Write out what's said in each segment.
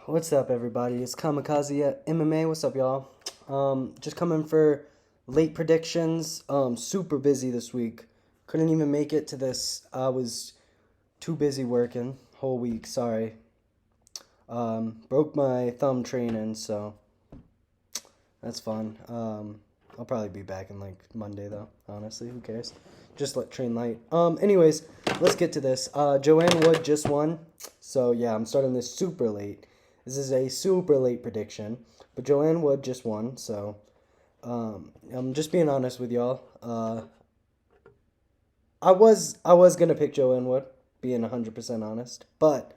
What's up, everybody? It's Kamikaze at MMA. What's up, y'all? Just coming for late predictions. Super busy this week. Couldn't even make it to this. I was too busy working whole week. Sorry. Broke my thumb training, so that's fun. I'll probably be back in like Monday though. Honestly, who cares? Just let train light. Anyways, let's get to this. Joanne Wood just won, so yeah, I'm starting this super late. This is a super late prediction, but Joanne Wood just won, so I'm just being honest with y'all. I was gonna pick Joanne Wood, being 100% honest, but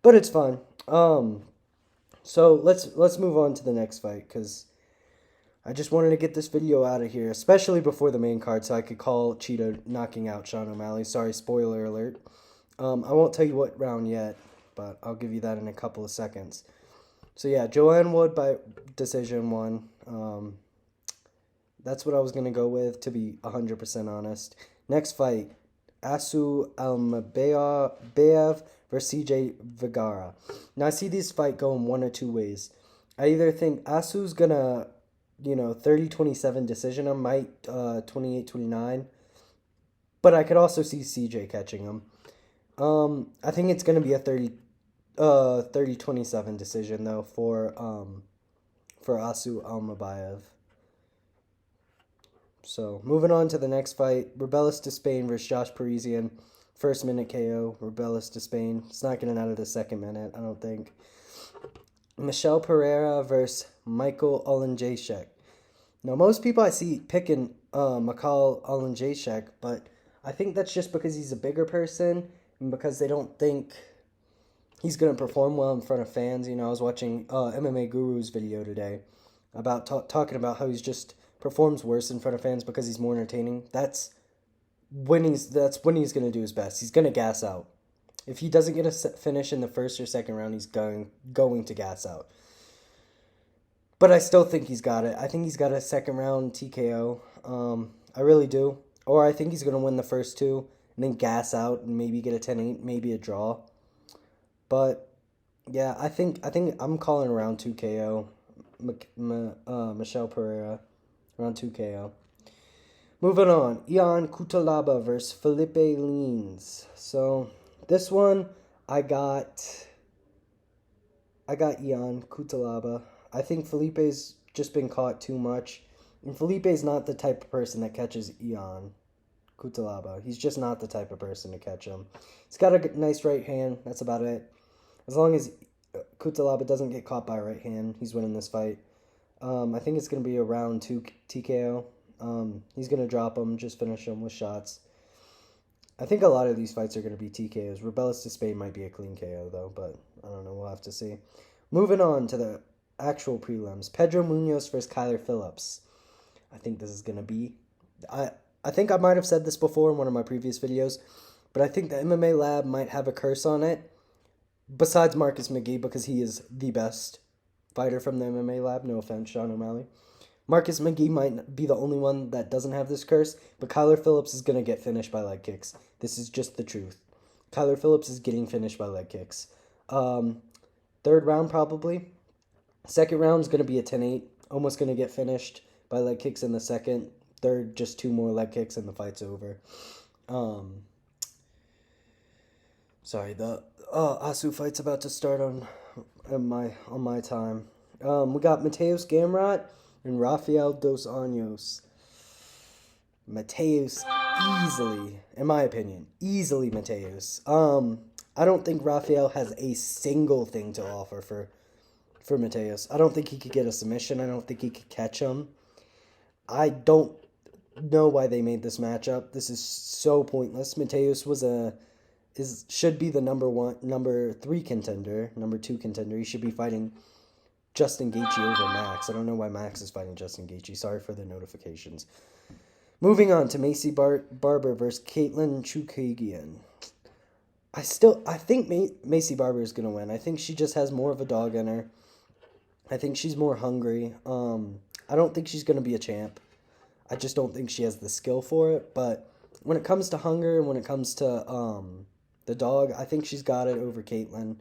it's fine. So let's move on to the next fight because I just wanted to get this video out of here, especially before the main card, so I could call Chito knocking out Sean O'Malley. Sorry, spoiler alert. I won't tell you what round yet, but I'll give you that in a couple of seconds. So yeah, Joanne Wood by decision won. That's what I was going to go with, to be 100% honest. Next fight, Asu Almabayev versus CJ Vergara. Now, I see this fight going one or two ways. I either think Asu's going to, 30-27 decision him, might 28-29. But I could also see CJ catching him. I think it's going to be a 30-27 decision, though, for Asu Almabayev. So, moving on to the next fight, Rebellis Despain versus Josh Parisian. First minute KO, Rebellis Despain. It's not getting out of the second minute, I don't think. Michel Pereira versus Michael Olenjacek. Now, most people I see picking Michael Olenjacek, but I think that's just because he's a bigger person and because they don't think he's going to perform well in front of fans. I was watching MMA Guru's video today about talking about how he's just performs worse in front of fans because he's more entertaining. That's when he's going to do his best. He's going to gas out. If he doesn't get a finish in the first or second round, he's going to gas out. But I still think he's got it. I think he's got a second round TKO. I really do. Or I think he's going to win the first two and then gas out and maybe get a 10-8, maybe a draw. But yeah, I think I'm calling around 2 KO. Michel Pereira, around 2 KO. Moving on, Ian Cutelaba versus Felipe Lins. So this one, I got Ian Cutelaba. I think Felipe's just been caught too much, and Felipe's not the type of person that catches Ian Cutelaba. He's just not the type of person to catch him. He's got a nice right hand. That's about it. As long as Cutelaba doesn't get caught by a right hand, he's winning this fight. I think it's going to be a round 2 TKO. He's going to drop him, just finish him with shots. I think a lot of these fights are going to be TKOs. Rebellis Despain might be a clean KO, though, but I don't know. We'll have to see. Moving on to the actual prelims. Pedro Munoz versus Kyler Phillips. I think this is going to be... I think I might have said this before in one of my previous videos, but I think the MMA Lab might have a curse on it. Besides Marcus McGee, because he is the best fighter from the MMA Lab. No offense, Sean O'Malley. Marcus McGee might be the only one that doesn't have this curse, but Kyler Phillips is going to get finished by leg kicks. This is just the truth. Kyler Phillips is getting finished by leg kicks. Third round, probably. Second round is going to be a 10-8. Almost going to get finished by leg kicks in the second. Third, just 2 more leg kicks and the fight's over. Sorry, the Asu fight's about to start on my time. We got Mateus Gamrot and Rafael Dos Anjos. Mateus easily, in my opinion, Mateus. I don't think Rafael has a single thing to offer for Mateus. I don't think he could get a submission. I don't think he could catch him. I don't know why they made this matchup. This is so pointless. Mateus should be the number 3 contender, number 2 contender. He should be fighting Justin Gaethje over Max. I don't know why Max is fighting Justin Gaethje. Sorry for the notifications. Moving on to Macy Barber versus Caitlin Chookagian. I think Macy Barber is going to win. I think she just has more of a dog in her. I think she's more hungry. I don't think she's going to be a champ. I just don't think she has the skill for it. But when it comes to hunger and when it comes to the dog, I think she's got it over Caitlin.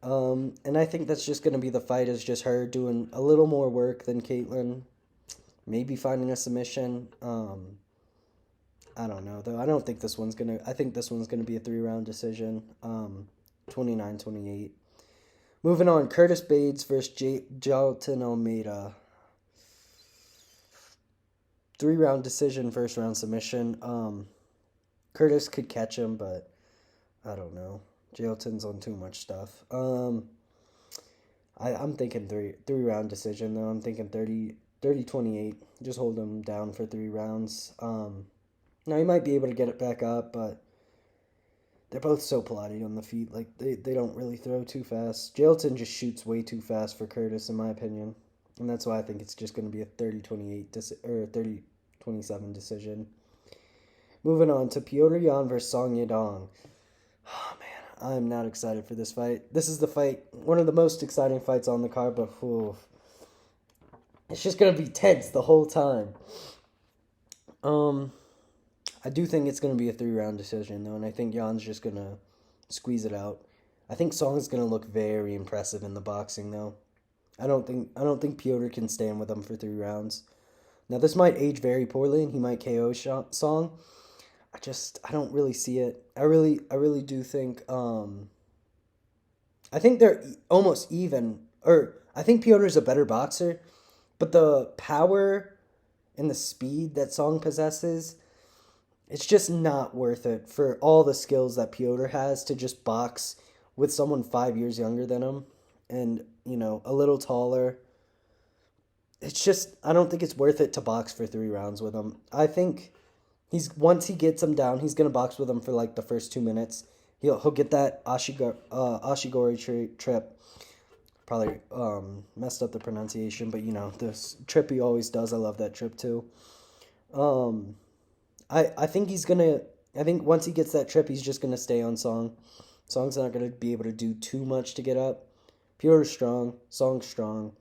And I think that's just going to be the fight, is just her doing a little more work than Caitlyn. Maybe finding a submission. I don't know, though. I think this one's going to be a 3-round decision. 29-28. Moving on, Curtis Bates versus Jalton Almeida. 3-round decision, first round submission. Curtis could catch him, but I don't know. Jalton's on too much stuff. I'm thinking 3-round decision, though. I'm thinking 30-28. Just hold him down for 3 rounds. Now he might be able to get it back up, but they're both so plotty on the feet. Like, they don't really throw too fast. Jalton just shoots way too fast for Curtis, in my opinion. And that's why I think it's just going to be a 30-28 or 30-27 decision. Moving on to Petr Yan versus Song Yadong. Oh, man, I'm not excited for this fight. This is the fight, one of the most exciting fights on the card, but it's just going to be tense the whole time. I do think it's going to be a 3-round decision, though, and I think Jan's just going to squeeze it out. I think Song's going to look very impressive in the boxing, though. I don't think Petr can stand with him for 3 rounds. Now, this might age very poorly, and he might KO Song. I don't really see it. I really do think, I think they're almost even, or I think Petr's a better boxer, but the power and the speed that Song possesses, it's just not worth it for all the skills that Petr has to just box with someone 5 years younger than him and, a little taller. It's just, I don't think it's worth it to box for 3 rounds with him. I think once he gets him down, he's going to box with him for like the first 2 minutes. He'll get that Ashigori trip. Probably messed up the pronunciation, but this trip he always does. I love that trip too. I think once he gets that trip, he's just going to stay on Song. Song's not going to be able to do too much to get up. Petr's strong. Song's strong.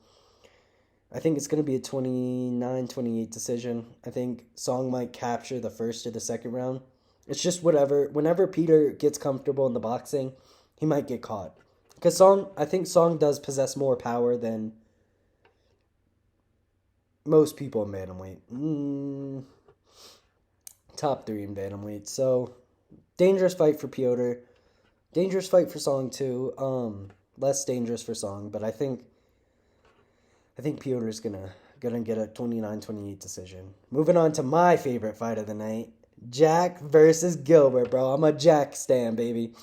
I think it's going to be a 29-28 decision. I think Song might capture the first or the second round. It's just whatever. Whenever Petr gets comfortable in the boxing, he might get caught. Because I think Song does possess more power than most people in bantamweight. Top 3 in bantamweight. So, dangerous fight for Petr. Dangerous fight for Song too. Less dangerous for Song, but I think Petr is gonna get a 29-28 decision. Moving on to my favorite fight of the night, Jack versus Gilbert, bro. I'm a Jack stan, baby.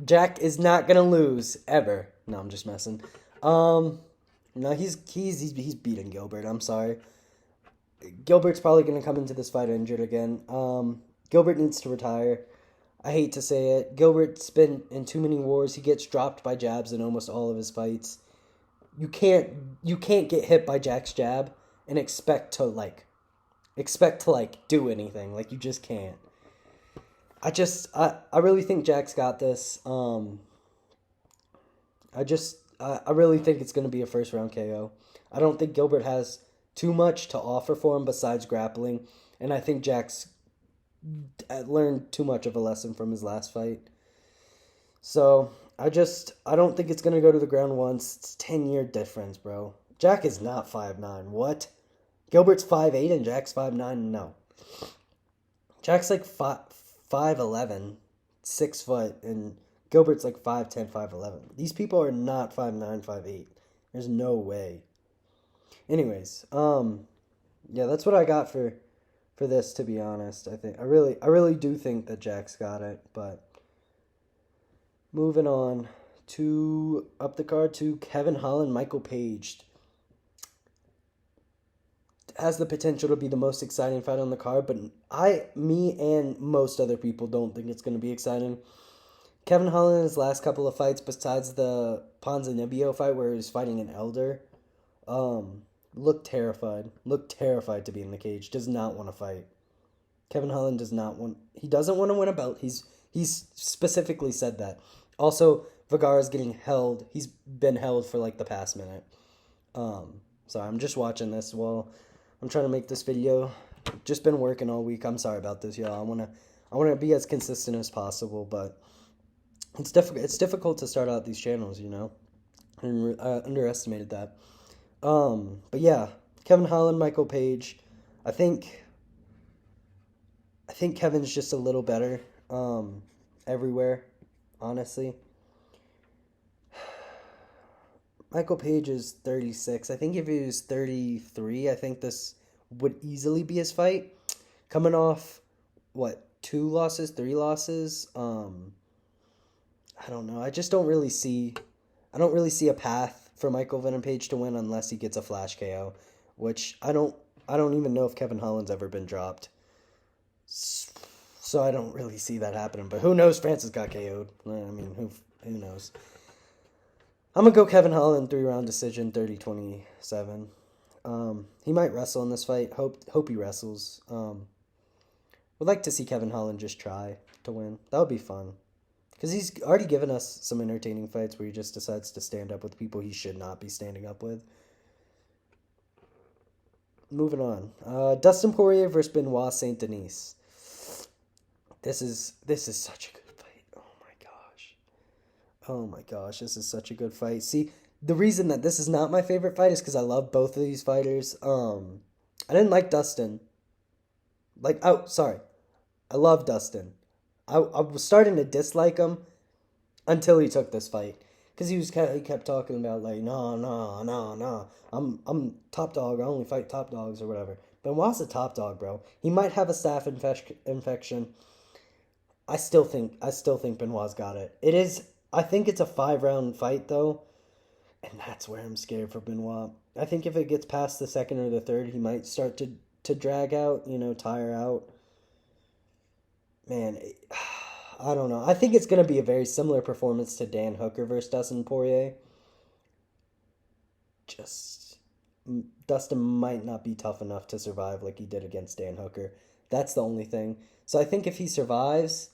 Jack is not gonna lose ever. No, I'm just messing. No, he's beating Gilbert. I'm sorry. Gilbert's probably gonna come into this fight injured again. Gilbert needs to retire. I hate to say it. Gilbert's been in too many wars. He gets dropped by jabs in almost all of his fights. You can't get hit by Jack's jab and expect to do anything. Like, you just can't. I really think Jack's got this. I really think it's going to be a first round KO. I don't think Gilbert has too much to offer for him besides grappling, and I think Jack's learned too much of a lesson from his last fight. So, I don't think it's going to go to the ground once. It's 10-year difference, bro. Jack is not 5'9". What? Gilbert's 5'8" and Jack's 5'9"? No. Jack's like 5'11", 6 foot, and Gilbert's like 5'10", 5'11". These people are not 5'9", 5'8". There's no way. Anyways, yeah, that's what I got for this, to be honest. I really do think that Jack's got it, but moving on to up the card to Kevin Holland, Michael Page. Has the potential to be the most exciting fight on the card, but me and most other people don't think it's going to be exciting. Kevin Holland in his last couple of fights, besides the Ponzinibbio fight where he was fighting an elder, looked terrified. Looked terrified to be in the cage. Does not want to fight. Kevin Holland doesn't want to win a belt. He's specifically said that. Also, Vergara's getting held. He's been held for like the past minute. Sorry, I'm just watching this while I'm trying to make this video. Just been working all week. I'm sorry about this, y'all. I wanna be as consistent as possible, but it's difficult to start out these channels, you know. I underestimated that. But yeah, Kevin Holland, Michael Page. I think I think Kevin's just a little better. Everywhere, honestly. Michael Page is 36. I think if he was 33, I think this would easily be his fight. Coming off what, two losses, three losses? I don't know. I don't really see a path for Michael Venom Page to win unless he gets a flash KO, which I don't even know if Kevin Holland's ever been dropped. So I don't really see that happening. But who knows? Francis got KO'd. I mean, who knows? I'm going to go Kevin Holland 3-round decision, 30-27. He might wrestle in this fight. Hope he wrestles. Would like to see Kevin Holland just try to win. That would be fun. Because he's already given us some entertaining fights where he just decides to stand up with people he should not be standing up with. Moving on. Dustin Poirier versus Benoit Saint Denis. This is such a good fight. Oh my gosh. Oh my gosh, this is such a good fight. See, the reason that this is not my favorite fight is because I love both of these fighters. I didn't like Dustin. Sorry. I love Dustin. I was starting to dislike him until he took this fight. Because he kept talking about, like, no. I'm top dog. I only fight top dogs or whatever. Benoit's a top dog, bro. He might have a staph infection. I still think Benoit's got it. I think it's a 5-round fight, though. And that's where I'm scared for Benoit. I think if it gets past the second or the third, he might start to drag out, tire out. Man, I don't know. I think it's going to be a very similar performance to Dan Hooker versus Dustin Poirier. Dustin might not be tough enough to survive like he did against Dan Hooker. That's the only thing. So I think if he survives,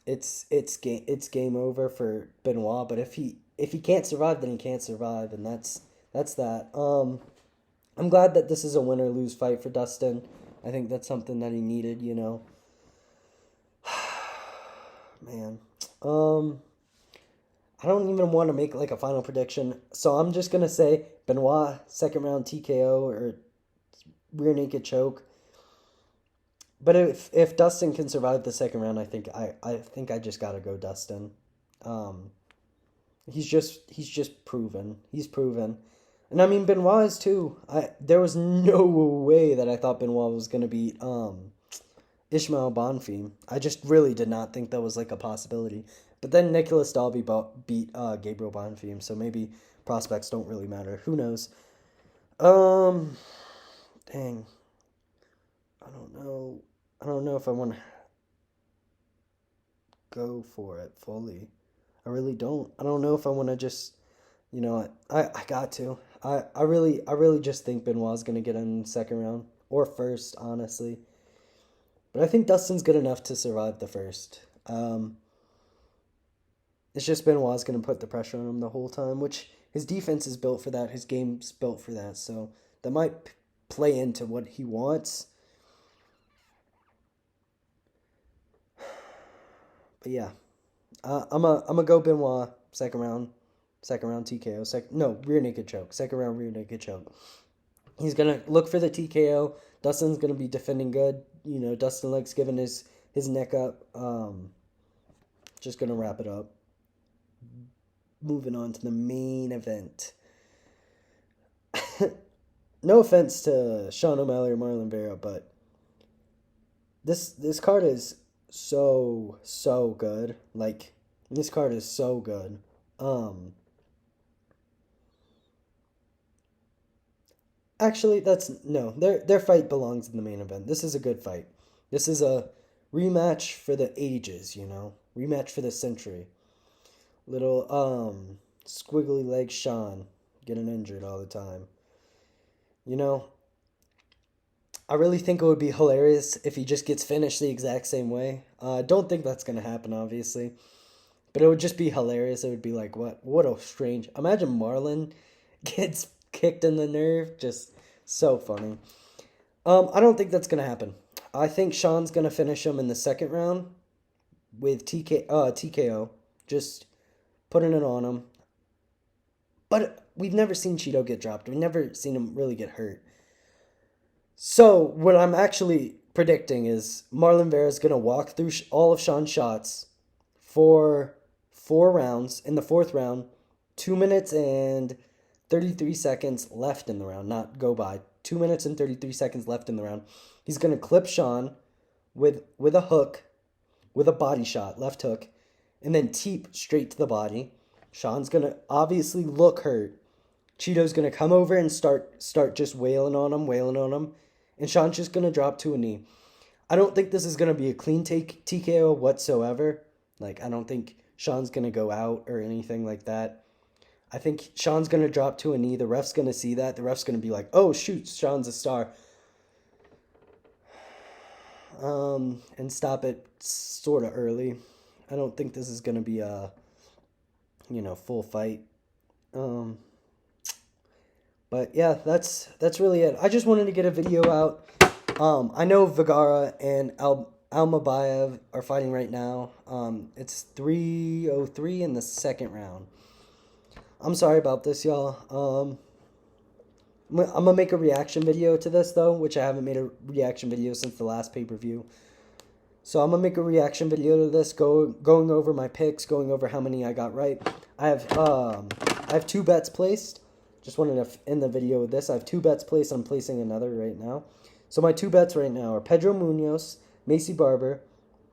it's game over for Benoit. But if he can't survive, then he can't survive, and that's that. I'm glad that this is a win or lose fight for Dustin. I think that's something that he needed, Man. I don't even want to make like a final prediction. So I'm just gonna say Benoit, second round TKO or rear naked choke. But if Dustin can survive the second round, I think I just gotta go Dustin. He's just proven. He's proven. And I mean Benoit is too. There was no way that I thought Benoit was gonna beat Ishmael Bonfim. I just really did not think that was like a possibility. But then Nicholas Dalby beat Gabriel Bonfim, so maybe prospects don't really matter. Who knows? Dang. I don't know. I don't know if I want to go for it fully. I really don't. I don't know if I want to just, I got to. I really just think Benoit's going to get in the second round or first, honestly. But I think Dustin's good enough to survive the first. It's just Benoit's going to put the pressure on him the whole time, which his defense is built for that. His game's built for that. So that might play into what he wants. But yeah, I'm a go Benoit second round TKO. Rear naked choke. Second round rear naked choke. He's gonna look for the TKO. Dustin's gonna be defending good. Dustin likes giving his neck up. Just gonna wrap it up. Moving on to the main event. No offense to Sean O'Malley or Marlon Vera, but this card is so good. Like, this card is so good. Actually, their fight belongs in the main event. This is a good fight. This is a rematch for the ages, rematch for the century. Little squiggly leg Sean getting injured all the time. I really think it would be hilarious if he just gets finished the exact same way. I don't think that's going to happen, obviously. But it would just be hilarious. It would be like, what a strange... Imagine Marlon gets kicked in the nerve. Just so funny. I don't think that's going to happen. I think Sean's going to finish him in the second round with TKO. Just putting it on him. But we've never seen Chito get dropped. We've never seen him really get hurt. So what I'm actually predicting is Marlon Vera is going to walk through all of Sean's shots for 4 rounds. In the 4th round, 2 minutes and 33 seconds left in the round, not go by. 2 minutes and 33 seconds left in the round. He's going to clip Sean with a hook, with a body shot, left hook, and then teep straight to the body. Sean's going to obviously look hurt. Chito's going to come over and start just wailing on him. And Sean's just going to drop to a knee. I don't think this is going to be a clean TKO whatsoever. Like, I don't think Sean's going to go out or anything like that. I think Sean's going to drop to a knee. The ref's going to see that. The ref's going to be like, oh, shoot, Sean's a star. And stop it sort of early. I don't think this is going to be a, full fight. But yeah, that's really it. I just wanted to get a video out. I know Vera and Almabayev are fighting right now. It's 3:03 in the 2nd round. I'm sorry about this, y'all. I'm going to make a reaction video to this, though, which I haven't made a reaction video since the last pay-per-view. So I'm going to make a reaction video to this, going over my picks, going over how many I got right. I have 2 bets placed. Just wanted to end the video with this. I have 2 bets placed. I'm placing another right now. So my 2 bets right now are Pedro Munoz, Macy Barber,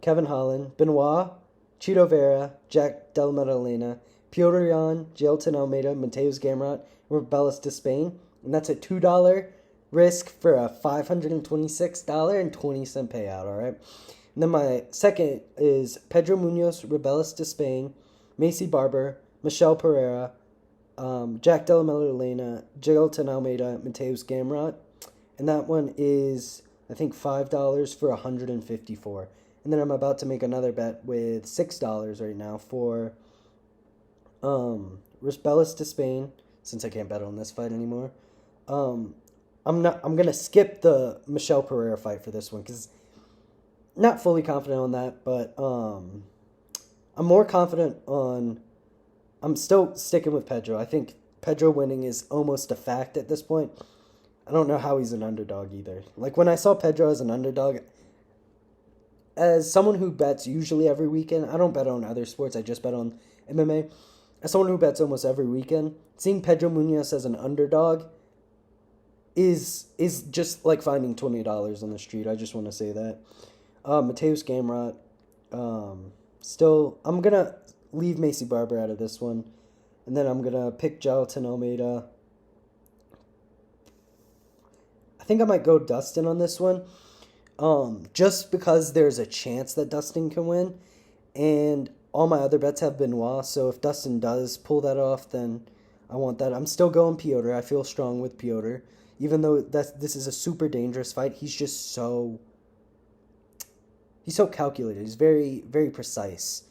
Kevin Holland, Benoit, Chito Vera, Jack Della Maddalena, Piotr Jan, Jailton Almeida, Mateus Gamrot, and Rebellis de Spain. And that's a $2 risk for a $526.20 payout, all right? And then my second is Pedro Munoz, Rebellis de Spain, Macy Barber, Michelle Pereira, Jack Della Maddalena, Jailton Almeida, Mateus Gamrot. And that one is, I think, $5 for $154. And then I'm about to make another bet with $6 right now for Rebellis de Spain, since I can't bet on this fight anymore. I'm gonna skip the Michelle Pereira fight for this one because not fully confident on that, but I'm more confident on. I'm still sticking with Pedro. I think Pedro winning is almost a fact at this point. I don't know how he's an underdog either. Like, when I saw Pedro as an underdog, as someone who bets usually every weekend, I don't bet on other sports, I just bet on MMA. As someone who bets almost every weekend, seeing Pedro Munoz as an underdog is just like finding $20 on the street. I just want to say that. Mateus Gamrot, still, I'm going to leave Macy Barber out of this one. And then I'm going to pick Jailton Almeida. I think I might go Dustin on this one. Just because there's a chance that Dustin can win. And all my other bets have Benoit. So if Dustin does pull that off, then I want that. I'm still going Piotr. I feel strong with Piotr. Even though this is a super dangerous fight, he's just so... He's so calculated. He's very, very precise.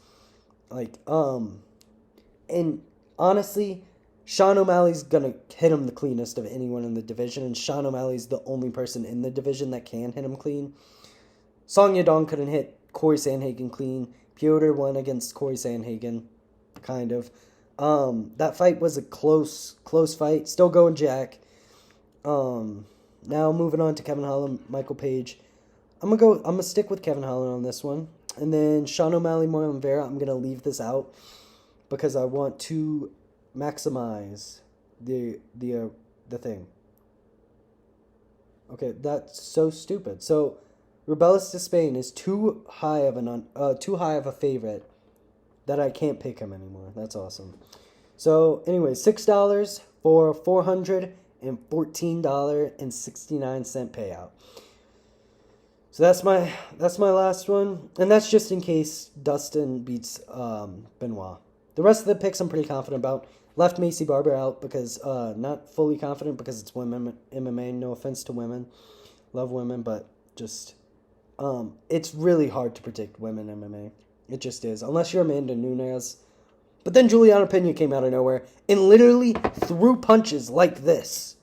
Like, and honestly, Sean O'Malley's gonna hit him the cleanest of anyone in the division, and Sean O'Malley's the only person in the division that can hit him clean. Song Yadong couldn't hit Corey Sandhagen clean. Piotr won against Corey Sandhagen, kind of. That fight was a close fight. Still going Jack. Now moving on to Kevin Holland, Michael Page. I'm gonna stick with Kevin Holland on this one. And then Sean O'Malley, Marlon Vera, I'm gonna leave this out because I want to maximize the thing. Okay, that's so stupid. So Rebellis de Spain is too high of a favorite that I can't pick him anymore. That's awesome. So anyway, $6 for $414.69 payout. So that's my last one, and that's just in case Dustin beats Benoit. The rest of the picks I'm pretty confident about. Left Macy Barber out because not fully confident because it's women MMA. No offense to women, love women, but just it's really hard to predict women MMA. It just is, unless you're Amanda Nunes. But then Juliana Pena came out of nowhere and literally threw punches like this.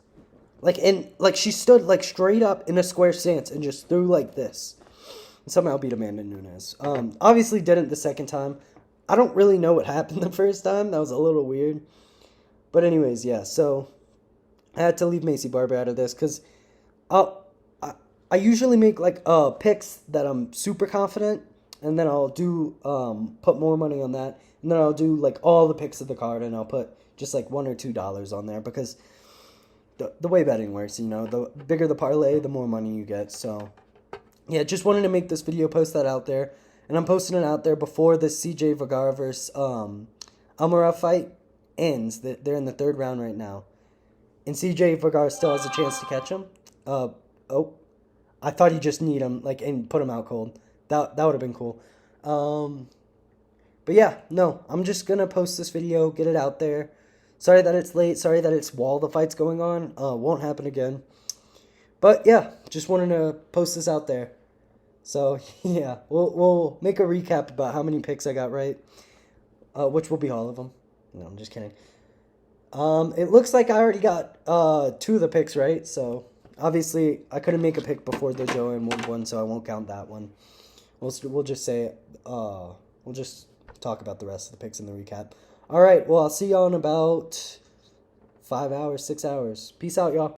Like she stood like straight up in a square stance and just threw like this. And somehow beat Amanda Nunes. Obviously didn't the second time. I don't really know what happened the first time. That was a little weird. But anyways, yeah. So I had to leave Macy Barber out of this because I I usually make like picks that I'm super confident, and then I'll do put more money on that, and then I'll do like all the picks of the card, and I'll put just like $1 or $2 on there because the way betting works, the bigger the parlay, the more money you get. So yeah, just wanted to make this video, post that out there, and I'm posting it out there before the CJ Vergara versus Almaraz fight ends. They're in the third round right now, and CJ Vergara still has a chance to catch him. Oh, I thought he just kneed him like and put him out cold. That would have been cool. But yeah, no, I'm just gonna post this video, get it out there. Sorry that it's late. Sorry that it's while the fight's going on. Won't happen again. But yeah, just wanted to post this out there. So yeah, we'll make a recap about how many picks I got right, which will be all of them. No, I'm just kidding. It looks like I already got 2 of the picks right. So obviously I couldn't make a pick before the Joanne Wood one, so I won't count that one. We'll just say we'll just talk about the rest of the picks in the recap. All right. Well, I'll see y'all in about 5 hours, 6 hours. Peace out, y'all.